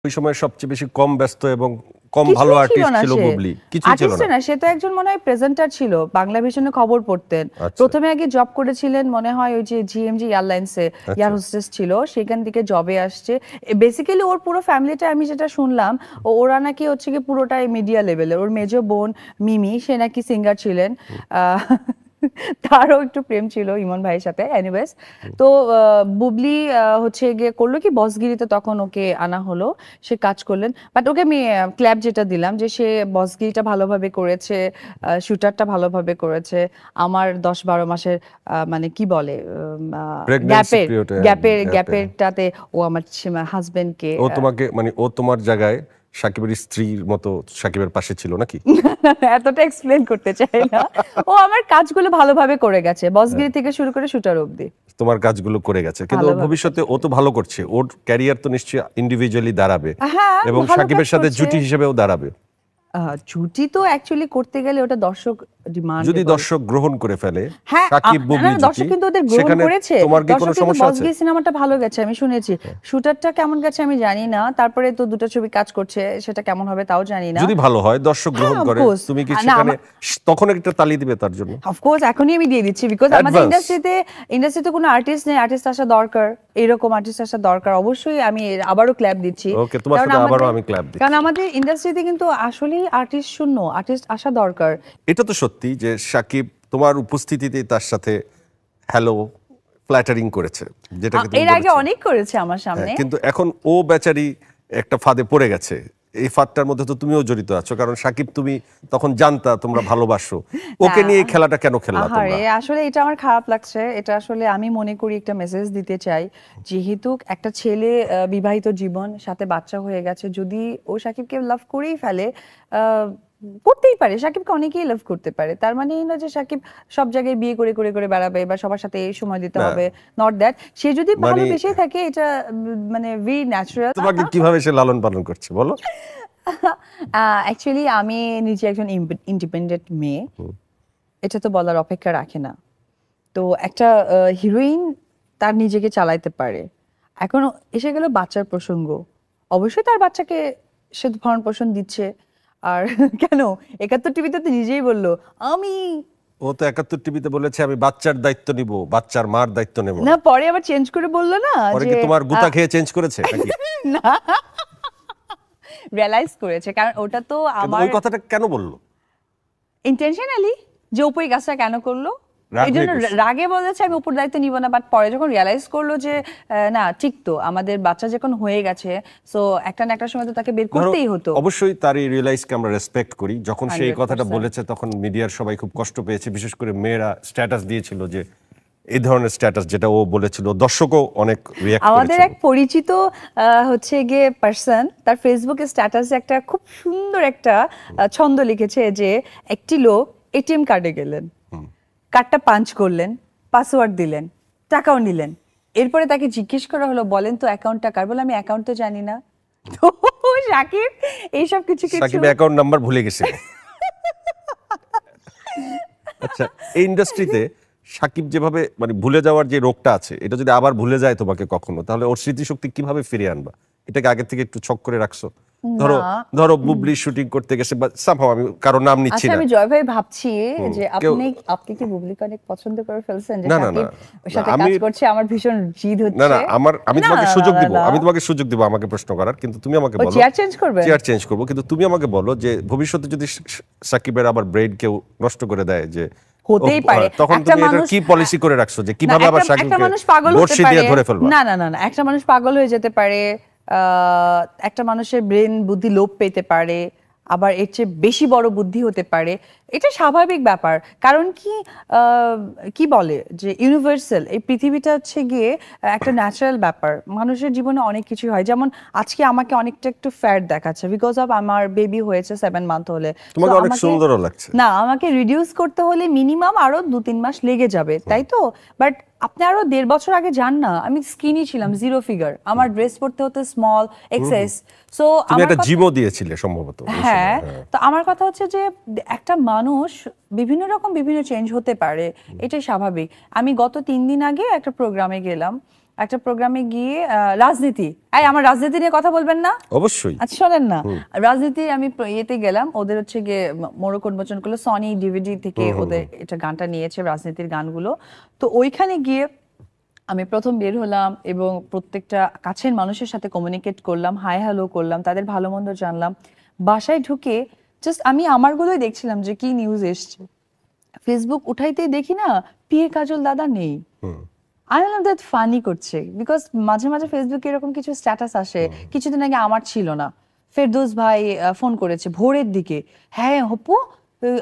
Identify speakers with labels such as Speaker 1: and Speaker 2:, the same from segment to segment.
Speaker 1: ওই সময় সবচেয়ে বেশি কম ব্যস্ত এবং কম ভালো আর্টিস্ট ছিল বুবলি, কিছু ছিল
Speaker 2: না। সে তো একজন মনে হয় প্রেজেন্টার ছিল, বাংলা ভিশনে খবর পড়তেন। প্রথমে আগে জব করেছিলেন মনে হয় ওই যে জিএমজি এয়ারলাইন্সে এয়ার হোস্টেস ছিল, সেখান থেকে জবে আসছে। বেসিক্যালি ওর পুরো ফ্যামিলিটা আমি যেটা শুনলাম, ওরা নাকি হচ্ছে কি পুরোটাই মিডিয়া লেভেলের। ওর মেজো বোন মিমি, সে নাকি সিঙ্গার ছিলেন, তারও একটু প্রেম ছিল ইমন ভাইয়ের সাথে। এনিওয়েজ, তো বুবলি হচ্ছে গিয়ে করলো কি বসগিরিতে, তখন ওকে আনা হলো, সে কাজ করলেন। বাট ওকে আমি ক্ল্যাপ যেটা দিলাম যে সে বসগিরিটা ভালোভাবে করেছে, শুটারটা ভালোভাবে করেছে। আমার 10-12 মাসের মানে কি বলে গ্যাপেরটাতে ও আমার হাজবেন্ডকে,
Speaker 1: ও তোমাকে মানে ও তোমার জায়গায় সাকিবের স্ত্রীর মতো সাকিবের পাশে ছিল নাকি?
Speaker 2: এতটা এক্সপ্লেন করতে চাই না। ও আমার কাজগুলো ভালোভাবে করে গেছে, বসগিরি থেকে শুরু করে শুটার অবধি
Speaker 1: তোমার কাজগুলো করে গেছে। কিন্তু ভবিষ্যতে ও তো ভালো করছে, ওর ক্যারিয়ার তো নিশ্চয়ই ইন্ডিভিজুয়ালি দাঁড়াবে এবং সাকিবের সাথে জুটি হিসেবেও দাঁড়াবে।
Speaker 2: জুটি তো অ্যাকচুয়ালি করতে গেলে ওটা দর্শক ডিমান্ড,
Speaker 1: যদি দর্শক গ্রহণ করে ফেলে
Speaker 2: হ্যাঁ,
Speaker 1: সাকিব বুবলি জুটি,
Speaker 2: দর্শক কিন্তু ওদের গ্রহণ করেছে।
Speaker 1: তোমার কি কোনো সমস্যা আছে?
Speaker 2: বসগিরি সিনেমাটা ভালো গেছে আমি শুনেছি, শুটারটা কেমন গেছে আমি জানি না, তারপরে তো দুটো ছবি কাজ করছে, সেটা কেমন হবে তাও জানি না।
Speaker 1: যদি ভালো হয় দর্শক গ্রহণ করে, তুমি কি সেখানে তখন একটা তালি দিবে তার জন্য?
Speaker 2: অফ কোর্স এখনই আমি দিয়ে দিচ্ছি, বিকজ আমাদের ইন্ডাস্ট্রিতে কোনো আর্টিস্ট নেই, আর্টিস্ট আসা দরকার, এরকম আর্টিস্ট আসা দরকার। অবশ্যই আমি আবারও ক্ল্যাপ দিচ্ছি,
Speaker 1: ওকে, তোমার সাথে আবারও আমি ক্ল্যাপ দিচ্ছি,
Speaker 2: কারণ আমাদের ইন্ডাস্ট্রিতে কিন্তু আসলেই আর্টিস্ট শূন্য, আর্টিস্ট আসা দরকার।
Speaker 1: এটা তো সত্যি যে সাকিব তোমার উপস্থিতিতে তার সাথে হ্যালো ফ্ল্যাটারিং করেছে, যেটা
Speaker 2: এর আগে অনেক করেছে আমার সামনে,
Speaker 1: কিন্তু এখন ও বেচারি একটা ফাঁদে পড়ে গেছে। এই ফাঁদটার মধ্যে তো তুমিও জড়িত আছো, কারণ সাকিব তুমি তখন জানতা তোমরা ভালোবাসো, ওকে নিয়ে এই খেলাটা কেন খেললা তোমরা?
Speaker 2: আসলে এটা আমার খারাপ লাগছে। এটা আসলে আমি মনে করি একটা মেসেজ দিতে চাই, যেহেতু একটা ছেলে বিবাহিত জীবন, সাথে বাচ্চা হয়ে গেছে, যদি ও সাকিবকে লাভ করেই ফেলে, করতেই পারে, সাকিবকে অনেকেই লাভ করতে পারে, তার মানে এই না যে সাকিব সব জায়গায় বিয়ে করে করে করে বেড়াবে বা সবার সাথে এই সময় দিতে হবে, নট দ্যাট। সে যদি ভালোবেসেই থাকে, এটা মানে ভেরি ন্যাচারাল।
Speaker 1: তোমাকে কিভাবে সে লালন পালন করছে বলো?
Speaker 2: অ্যাকচুয়ালি আমি নিজে একজন ইন্ডিপেন্ডেন্ট মেয়ে, এটা তো বলার অপেক্ষা রাখে না। তো একটা হিরোইন তার নিজেকে চালাইতে পারে। এখন এসে গেল বাচ্চার প্রসঙ্গ, অবশ্যই তার বাচ্চাকে সে ভরণ পোষণ দিচ্ছে। আর কেন 71 টিভিতে তো নিজেই বললো,
Speaker 1: ও তো 71 টিভিতে বলেছে আমি বাচ্চার দায়িত্ব নিব, বাচ্চার মার দায়িত্ব নেব
Speaker 2: না, পরে আবার চেঞ্জ করে বললো না,
Speaker 1: পরে কি তোমার গুতা খেয়ে চেঞ্জ করেছে নাকি?
Speaker 2: না, রিয়ালাইজ করেছে, কারণ ওটা তো আমার।
Speaker 1: ওই কথাটা কেন বললো
Speaker 2: ইন্টেনশনালি, যে উপর এই কাজটা কেন করলো, এই জন্য রাগে বলেছে আমি উপর দায়িত্ব নিব না। বাট পরে যখন রিয়ালাইজ করলো যে না ঠিক তো, আমাদের বাচ্চা যখন হয়ে গেছে, সো একটা না একটা সময় তো তাকে বের করতেই হতো।
Speaker 1: অবশ্যই তার এই রিয়েলাইজকে আমরা রেসপেক্ট করি। যখন সেই কথাটা বলেছে তখন মিডিয়ার সবাই খুব কষ্ট পেয়েছে, বিশেষ করে মেয়েরা স্ট্যাটাস দিয়েছিল যে এই ধরনের স্ট্যাটাস যেটা ও বলেছিল, দর্শকও অনেক রিঅ্যাক্ট করেছে।
Speaker 2: আমাদের এক পরিচিত হচ্ছে গিয়ে পারসন, তার ফেসবুকে স্ট্যাটাসে একটা খুব সুন্দর একটা ছন্দ লিখেছে যে একটি লোক এটিএম কার্ডে গেলেন, কার্ডটা পাঞ্চ করলেন, পাসওয়ার্ড দিলেন, টাকাও নিলেন, এরপরে তাকে জিজ্ঞেস করা হলো বলেন তো অ্যাকাউন্টটা কার, বলে আমি অ্যাকাউন্ট তো জানি না। তো সাকিব এইসব কিছু
Speaker 1: সাকিব অ্যাকাউন্ট নাম্বার ভুলে গেছে। আচ্ছা, এই ইন্ডাস্ট্রিতে সাকিব যেভাবে মানে ভুলে যাওয়ার যে রোগটা আছে, এটা যদি আবার ভুলে যায় তোমাকে কখনো, তাহলে ওর স্মৃতিশক্তি কিভাবে ফিরিয়ে আনবা? এটাকে আগে থেকে একটু ছক করে রাখছো? ধরো বুবলি শুটিং করতে গেছে, সামহাও আমি কারো নাম নিচ্ছি না,
Speaker 2: আমি জয় ভাই ভাবছি যে আপনি কি বুবলিকে অনেক পছন্দ করে ফেলছেন যে সাকিব ওর সাথে কাজ করছে, আমার ভীষণ জিদ হচ্ছে।
Speaker 1: না আমি তোমাকে সুযোগ দিব আমাকে প্রশ্ন করার, কিন্তু তুমি আমাকে বলো।
Speaker 2: চেয়ার চেঞ্জ
Speaker 1: করব, কিন্তু তুমি আমাকে বলো যে ভবিষ্যতে যদি সাকিবের আবার ব্রেইন কেউ নষ্ট করে দেয়, যে
Speaker 2: হতেই পারে,
Speaker 1: তখন তুমি এটা কি পলিসি করে রাখছো যে কিভাবে আবার সাকিবকে বর্ষি দিয়ে ধরে ফেলবা?
Speaker 2: না, একটা মানুষ পাগল হয়ে যেতে পারে, একটা মানুষের ব্রেন বুদ্ধি লোপ পেতে পারে, আবার এর চেয়ে বেশি বড় বুদ্ধি হতে পারে, এটা স্বাভাবিক ব্যাপার। কারণ কি বলে যে ইউনিভার্সাল, এই পৃথিবীটা হচ্ছে গিয়ে একটা ন্যাচারাল ব্যাপার, মানুষের জীবনে অনেক কিছু হয়। যেমন আজকে আমাকে অনেকটা একটু ফ্যাট দেখাচ্ছে বিকজ অফ আমার বেবি হয়েছে 7 মান্থ হলে,
Speaker 1: তোমাকে অনেক সুন্দরও লাগছে,
Speaker 2: না আমাকে রিডিউস করতে হলে মিনিমাম আরো 2-3 মাস লেগে যাবে, তাই তো? বাট আপনি আরো 1.5 বছর আগে যান না, আমি স্কিনি ছিলাম, 0 ফিগার, আমার ড্রেস পরতে হতো স্মল এক্সএস। সো
Speaker 1: তুমি একটা জিমও দিয়েছিলে সম্ভবত।
Speaker 2: হ্যাঁ, তো আমার কথা হচ্ছে যে একটা মানুষ বিভিন্ন চেঞ্জ হতে পারে, এটাই স্বাভাবিক। আমি গত 3 দিন আগে একটা প্রোগ্রামে গেলাম, একটা প্রোগ্রামে গিয়ে রাজনীতি, আমার রাজনীতি নিয়ে কথা বলবেন না
Speaker 1: অবশ্যই।
Speaker 2: আচ্ছা শোনেন না, রাজনীতি আমি ইয়েতে গেলাম, ওদের হচ্ছে গিয়ে মোড়ক উন্মোচন করলো, সনি ডিভিডি থেকে ওদের এটা গানটা নিয়েছে, রাজনীতির গানগুলো। তো ওইখানে গিয়ে আমি প্রথম বের হলাম এবং প্রত্যেকটা কাছের মানুষের সাথে কমিউনিকেট করলাম, হাই হ্যালো করলাম, তাদের ভালো মন্দ জানলাম। বাসায় ঢুকে জাস্ট আমি আমারগুলোই দেখছিলাম যে কি নিউজ এসছে। ফেসবুক উঠাইতেই দেখি না পিয়ে কাজল দাদা নেই। আই এম দ্যাট ফানি করছে, বিকজ মাঝে মাঝে ফেসবুকে এরকম কিছু স্ট্যাটাস আসে, কিছুদিন আগে আমার ছিল না, ফেরদৌস ভাই ফোন করেছে ভোরের দিকে, হ্যাঁ হপু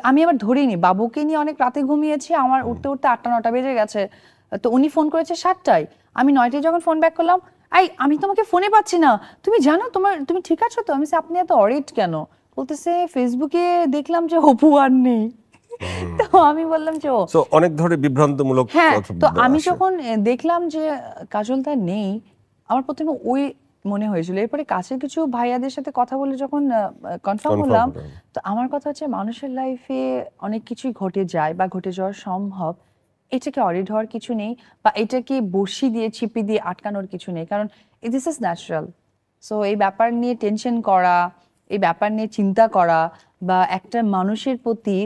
Speaker 2: আমি আবার ধরিনি, বাবুকে নিয়ে অনেক রাতে ঘুমিয়েছি, আমার উঠতে উঠতে 8টা-9টা বেজে গেছে, তো উনি ফোন করেছে 7টায়, আমি 9টায় যখন ফোন ব্যাক করলাম, আমি তোমাকে ফোনে পাচ্ছি না, তুমি জানো তুমি ঠিক আছো তো? আমি আপনি এত অরিড কেন? বলতেছে ফেসবুকে দেখলাম যে হপু আর নেই। তো আমি বললাম যে
Speaker 1: অনেক ধরনের বিভ্রান্তমূলক
Speaker 2: হ্যাঁ।
Speaker 1: কথা
Speaker 2: তো আমি
Speaker 1: আসে।
Speaker 2: যখন দেখলাম যে কাজলদা নেই, আমার প্রথমে ওই মনে হয়েছিল। এরপরে কাছের কিছু ভাইয়াদের সাথে কথা বলে যখন কনফার্ম হলাম, তো আমার কথা হচ্ছে মানুষের লাইফে অনেক কিছুই ঘটে যায় বা ঘটে যাওয়া সম্ভব, এটাকে অরিড হওয়ার কিছু নেই, বা এটাকে বসি দিয়ে ছিপি দিয়ে আটকানোর কিছু নেই, কারণ দিস ইজ ন্যাচারাল। সো এই ব্যাপার নিয়ে টেনশন করা, এই ব্যাপার নিয়ে চিন্তা করা, বা একটা মানুষের প্রতি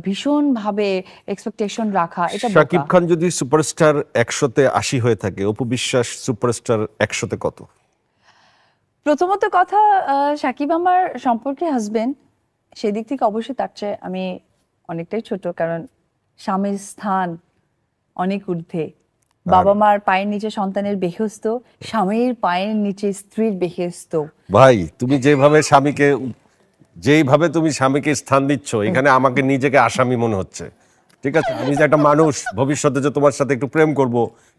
Speaker 2: ভীষণ ভাবে এক্সপেকটেশন রাখা, এটা
Speaker 1: শাকিব খান যদি সুপারস্টার 100-তে 80 হয়ে থাকে, অপু বিশ্বাস সুপারস্টার 100-তে কত?
Speaker 2: প্রথমত কথা, শাকিব আমার সম্পর্কে হাজবেন্ড, সেই দিক থেকে অবশ্যই তার চেয়ে আমি অনেকটাই ছোট, কারণ স্বামীর স্থান অনেক ঊর্ধ্বে। বাবা মার পায়ের নিচে সন্তানের বেহেশত, স্বামীর পায়ের নিচে স্ত্রীর বেহেশত।
Speaker 1: ভাই তুমি যেইভাবে তুমি স্বামীকে স্থান দিচ্ছ, এখানে আমাকে নিজেকে আসামি মনে হচ্ছে। ঠিক আছে, আমি যে একটা মানুষ, ভবিষ্যতে যে তোমার সাথে একটু প্রেম করব,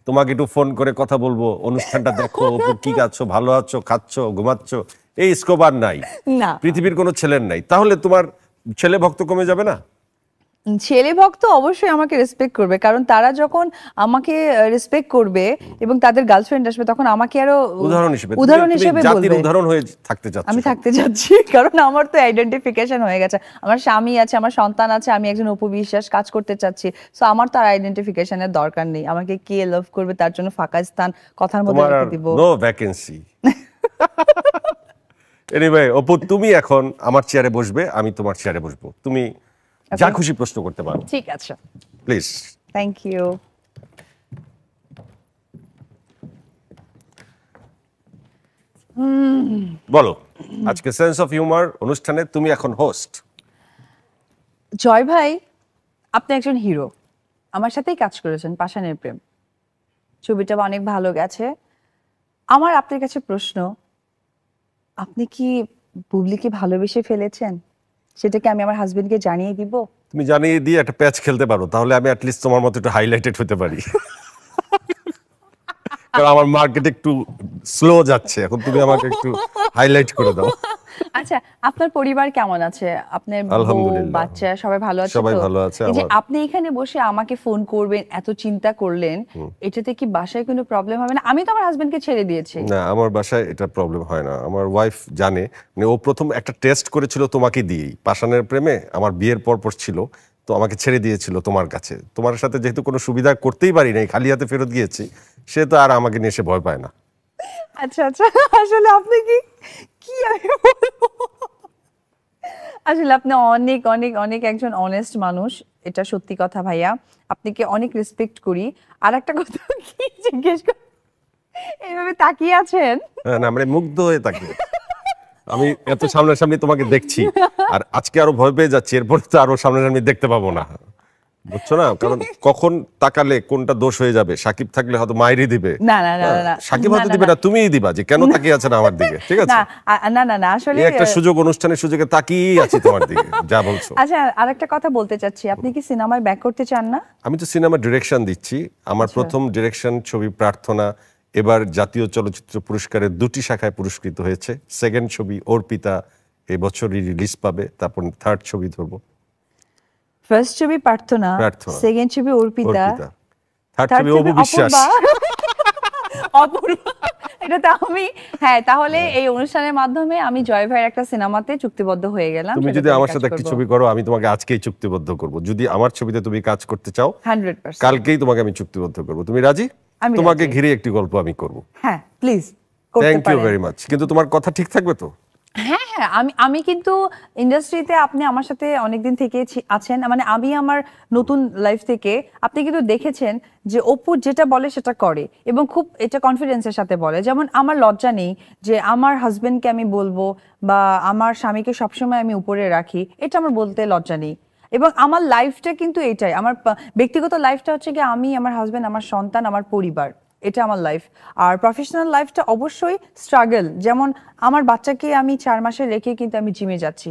Speaker 1: তোমাকে একটু ফোন করে কথা বলবো, অনুষ্ঠানটা দেখো, কি আছো, ভালো আছো, খাচ্ছ, ঘুমাচ্ছ, এই স্কোপ আর নাই,
Speaker 2: না,
Speaker 1: পৃথিবীর কোনো ছেলের নাই। তাহলে তোমার ছেলে ভক্ত কমে যাবে না?
Speaker 2: ছেলে ভক্ত অবশ্যই আমাকে রেসপেক্ট করবে, কারণ তারা যখন আমাকে রেসপেক্ট করবে এবং তাদের গার্লফ্রেন্ড আসবে, তখন আমাকে আরো
Speaker 1: উদাহরণ হিসেবে
Speaker 2: বলবে,
Speaker 1: উদাহরণ হয়ে থাকতে চাচ্ছ।
Speaker 2: আমি থাকতে যাচ্ছি, কারণ আমার তো আইডেন্টিফিকেশন হয়ে গেছে, আমার স্বামী আছে, আমার সন্তান আছে, আমি একজন অপু বিশ্বাস কাজ করতে চাচ্ছি, সো আমার তো আর আইডেন্টিফিকেশনের দরকার নেই। আমাকে কে লাভ করবে তার জন্য ফাঁকা স্থান কথার মধ্যে রেখে দিব,
Speaker 1: নো ভ্যাকেন্সি। এনিওয়ে অপু, তুমি এখন আমার চেয়ারে বসবে, আমি তোমার চেয়ারে বসবো, তুমি যা খুশি প্রশ্ন করতে পারো।
Speaker 2: ঠিক আছে,
Speaker 1: প্লিজ।
Speaker 2: Thank you.
Speaker 1: বলো, আজকে সেন্স অফ হিউমার অনুষ্ঠানে তুমি এখন হোস্ট।
Speaker 2: জয় ভাই, আপনি একজন হিরো, আমার সাথেই কাজ করেছেন পাষাণের প্রেম, ছবিটা অনেক ভালো গেছে। আমার আপনার কাছে প্রশ্ন, আপনি কি বুবলিকে ভালোবেসে ফেলেছেন? সেটাকে আমি আমার হাজবেন্ডকে জানিয়ে দিব?
Speaker 1: তুমি জানিয়ে দিয়ে একটা প্যাচ খেলতে পারো, তাহলে আমি অ্যাটলিস্ট তোমার মতো একটু হাইলাইটেড হতে পারি। কারণ আমার মার্কেট একটু স্লো যাচ্ছে এখন, তুমি আমাকে একটু হাইলাইট করে দাও।
Speaker 2: আচ্ছা, আপনার পরিবার কেমন আছে? আপনার বউ,
Speaker 1: আলহামদুলিল্লাহ,
Speaker 2: বাচ্চা সবাই ভালো আছে?
Speaker 1: সবাই
Speaker 2: তো
Speaker 1: ভালো আছে।
Speaker 2: এই যে আপনি এখানে বসে আমাকে ফোন করবেন, এত চিন্তা করলেন, এটাতে কি বাসায় কোনো প্রবলেম হবে না? আমি তো আমার হাজবেন্ডকে ছেড়ে দিয়েছি।
Speaker 1: না, আমার বাসায় এটা প্রবলেম হয় না। আমার ওয়াইফ জানে, মানে ও প্রথম একটা টেস্ট করেছিল তোমাকে দিয়েই, পাষাণের প্রেমে আমার বিয়ের পর ছিল, তো আমাকে ছেড়ে দিয়েছিল তোমার কাছে। তোমার সাথে যেহেতু কোনো সুবিধা করতেই পারি নাই, খালি হাতে ফেরত গিয়েছি, সে তো আর আমাকে নিয়ে এসে ভয় পায় না।
Speaker 2: আচ্ছা আচ্ছা, আসলে আপনি কি আমি বলবো, আসলে আপনি অনেক অনেক অনেক একজন অনেস্ট মানুষ, এটা সত্যি কথা ভাইয়া, আপনাকে অনেক রেসপেক্ট করি। আর একটা কথা কি জিজ্ঞেস কর, এইভাবে তাকিয়ে আছেন?
Speaker 1: না, মানে মুগ্ধ হয়ে থাকি, আমি এত সামনাসামনি তোমাকে দেখছি, আর আজকে আরো ভয় পেয়ে যাচ্ছি, এরপরে তো আরো সামনাসামনি দেখতে পাবো না, বুঝছো না? কারণ কখন তাকালে কোনটা দোষ হয়ে যাবে। সাকিব থাকলে হয়তো মাইরি দিবে,
Speaker 2: না না না না,
Speaker 1: সাকিব হয়তো দিবে না, তুমিই দিবা যে কেন তাকিয়ে আছেন আমার দিকে। ঠিক আছে,
Speaker 2: না না না, আসলে
Speaker 1: এই একটা সুযোগ, অনুষ্ঠানের সুযোগে তাকিয়েই আছি তোমার দিকে, যা বলছো।
Speaker 2: আচ্ছা, আরেকটা কথা বলতে চাচ্ছি, আপনি কি সিনেমায় ব্যাক করতে চান না?
Speaker 1: আমি তো সিনেমা ডিরেকশন দিচ্ছি, আমার প্রথম ডিরেকশন ছবি প্রার্থনা এবার জাতীয় চলচ্চিত্র পুরস্কারের 2টি শাখায় পুরস্কৃত হয়েছে। সেকেন্ড ছবি অর্পিতা এবছরই রিলিজ পাবে, তারপর থার্ড ছবি ধরবো।
Speaker 2: ফার্স্ট ছবি প্রার্থনা, সেকেন্ড ছবি অর্পিতা,
Speaker 1: থার্ড ছবি অপু বিশ্বাস।
Speaker 2: অপূর্ব, এটা তো আমি, হ্যাঁ, তাহলে এই অনুষ্ঠানের মাধ্যমে আমি জয় ভাইয়ের একটা সিনেমাতে চুক্তিবদ্ধ হয়ে গেলাম।
Speaker 1: তুমি যদি আমার সাথে একটা ছবি করো, আমি তোমাকে আজকেই চুক্তিবদ্ধ করব। যদি আমার ছবিতে তুমি কাজ করতে চাও
Speaker 2: 100%,
Speaker 1: কালকেই তোমাকে আমি চুক্তিবদ্ধ করব। তুমি রাজি?
Speaker 2: আমি
Speaker 1: তোমাকে
Speaker 2: রাজি।
Speaker 1: ঘিরে একটি গল্প আমি করব।
Speaker 2: হ্যাঁ প্লিজ করতে
Speaker 1: থ্যাংক ইউ
Speaker 2: পারেন।
Speaker 1: Very much. কিন্তু তোমার কথা ঠিক থাকবে তো?
Speaker 2: হ্যাঁ হ্যাঁ, আমি কিন্তু ইন্ডাস্ট্রিতে আপনি আমার সাথে অনেকদিন থেকে আছেন, মানে আমি আমার নতুন লাইফ থেকে আপনি কিন্তু দেখেছেন যে অপু যেটা বলে সেটা করে এবং খুব এটা কনফিডেন্সের সাথে বলে। যেমন আমার লজ্জা নেই যে আমার হাজবেন্ডকে আমি বলবো বা আমার স্বামীকে সবসময় আমি উপরে রাখি, এটা আমার বলতে লজ্জা নেই। এবং আমার লাইফটা কিন্তু এটাই, আমার ব্যক্তিগত লাইফটা হচ্ছে কি আমি, আমার হাজবেন্ড, আমার সন্তান, আমার পরিবার, এটা আমার লাইফ। আর প্রফেশনাল লাইফটা অবশ্যই স্ট্রাগল। যেমন আমার বাচ্চাকে আমি 4 মাসে রেখে কিন্তু আমি জিমে যাচ্ছি,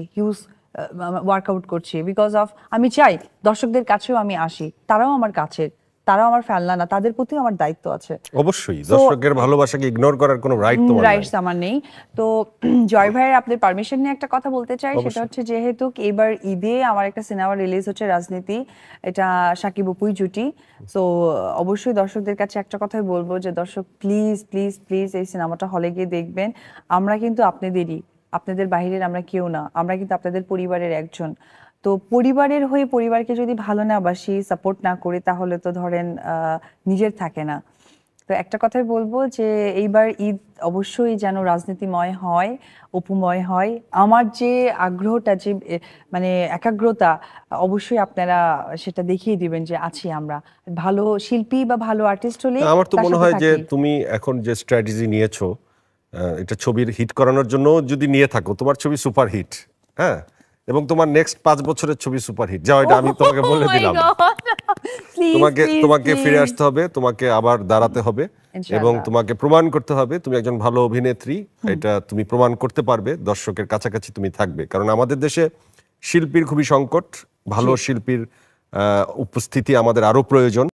Speaker 2: ওয়ার্কআউট করছি, বিকজ অফ আমি চাই দর্শকদের কাছেও আমি আসি, তারাও আমার কাছের, তারাও আমার ফেলনা না, তাদের প্রতিও আমার দায়িত্ব আছে।
Speaker 1: অবশ্যই দর্শকের ভালোবাসাকে ইগনোর করার কোনো রাইট তোমার নাই।
Speaker 2: রাইটস আমার নেই। তো জয় ভাইয়ের আপনাদের পারমিশন নিয়ে একটা কথা বলতে চাই, সেটা
Speaker 1: অবশ্যই।
Speaker 2: হচ্ছে যেহেতু এবার ঈদে আমার একটা সিনেমা রিলিজ হচ্ছে রাজনীতি, এটা সাকিব অপুই জুটি। সো অবশ্যই দর্শকদের কাছে একটা কথাই বলবো যে দর্শক প্লিজ প্লিজ প্লিজ এই সিনেমাটা হলে গিয়ে দেখবেন। আমরা কিন্তু আপনাদেরই, আপনাদের বাহিরের আমরা কেউ না, আমরা কিন্তু আপনাদের পরিবারের একজন। তো পরিবারের হয়ে পরিবারকে যদি ভালো না বাসি, সাপোর্ট না করি, তাহলে তো ধরেন নিজের থাকে না। তো একটা কথাই বলবো যে এইবার ঈদ অবশ্যই যেন রাজনীতিময় হয়, অপুময় হয়। আমার যে আগ্রহটা, যে মানে একাগ্রতা, অবশ্যই আপনারা সেটা দেখিয়ে দিবেন যে আছি আমরা। ভালো শিল্পী বা ভালো আর্টিস্ট হলে
Speaker 1: আমার তো
Speaker 2: তার
Speaker 1: মনে
Speaker 2: সাথে
Speaker 1: হয় যে
Speaker 2: থাকি।
Speaker 1: তুমি এখন যে স্ট্র্যাটেজি নিয়েছো, এটা ছবির হিট করানোর জন্য যদি নিয়ে থাকো, তোমার ছবি সুপার হিট। হ্যাঁ, এবং তোমার নেক্সট 5 বছরের ছবি সুপার হিট, যাও এটা আমি তোমাকে বলে দিলাম। তোমাকে তোমাকে ফিরে আসতে হবে, তোমাকে আবার দাঁড়াতে হবে এবং তোমাকে প্রমাণ করতে হবে তুমি একজন ভালো অভিনেত্রী। এটা তুমি প্রমাণ করতে পারবে, দর্শকের কাছাকাছি তুমি থাকবে। কারণ আমাদের দেশে শিল্পীর খুবই সংকট, ভালো শিল্পীর উপস্থিতি আমাদের আরো প্রয়োজন।